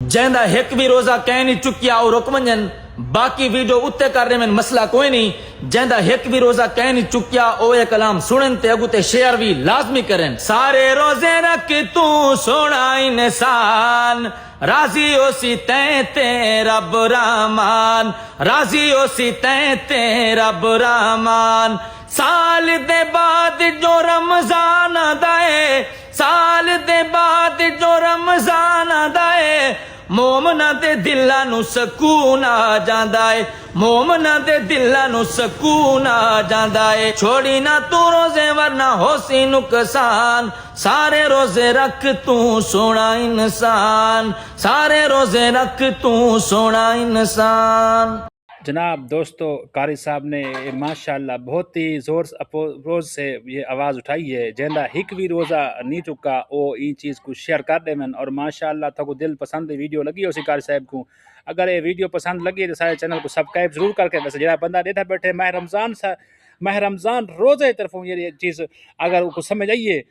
जैंदा एक भी रोजा कह नहीं चुकिया और रुक वंजन बाकी वीडियो उत्ते करने में मसला कोई नहीं। जैंदा एक भी रोजा कह नहीं चुकिया ओ ये कलाम सुनन ते अगू ते शेयर भी लाजमी करें। सारे रोजे रख तू सोना इंसान, राजी ओसी ते रब रहमान, राजी ओसी ते रब रहमान। साल दे बाद जो रमजान दाए, साल दे बाद जो रमजान दाए, मोमना दे दिलां नू सकून आ जांदा है, मोमना दे दिलां नू सकून आ जांदा है। छोड़ी ना तू रोजे वरना होसी नुकसान, सारे रोजे रख तू सोना इंसान, सारे रोजे रख तू सोना इंसान। जनाब दोस्तों, कारी साहब ने माशाल्लाह बहुत ही ज़ोर अपोज से ये आवाज़ उठाई है। जैंदा हिक भी रोज़ा नहीं चुका वो इन चीज़ को शेयर कर देवन और माशाल्लाह थको दिल पसंद वीडियो लगी हो सी कारी साहब को। अगर ये वीडियो पसंद लगी तो सारे चैनल को सब्सक्राइब जरूर करके वैसे जरा बंदा डेटा बैठे माह रमज़ान रोज़े तरफों ये चीज़ अगर उनको समझ आइए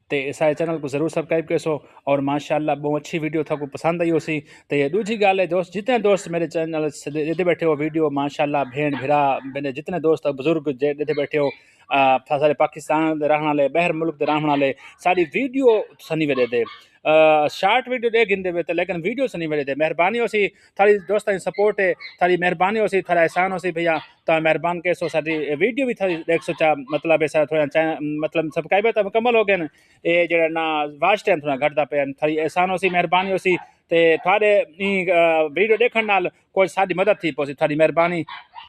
तो सारे चैनल को ज़रूर सब्सक्राइब करो और माशाल्लाह बहुत अच्छी वीडियो था को पसंद आई उसी। तो ये दूसरी गाल है दोस्त, जितने दोस्त मेरे चैनल से देते बैठे हो वीडियो माशाल्लाह भेड़ भिरा मेरे जितने दोस्त बुजुर्ग देते बैठे हो सारे पाकिस्तान रहने वाले बहर मुल्क रहने वाले सारी वीडियो सनी वे दे शार्ट वीडियो दे गिनते वे लेकिन वीडियो सनी वे दे। मेहरबानी हो सी थारी दोस्तों की सपोर्ट है, थारी मेहरबानी हो सी थारा एहसान हो सी भैया तो मेहरबान के सो सारी वीडियो भी थारी देख सोचा मतलब ऐसा थोड़ा मतलब सब्सक्राइबर तो मुकम्मल हो गए ये जरा ना वाच टाइम थोड़ा घटता पे थारी एहसान हो सी मेहरबानी हो सी ते थारे वीडियो देखने नाल कोई सारी मदद थी पोसी थारी मेहरबानी।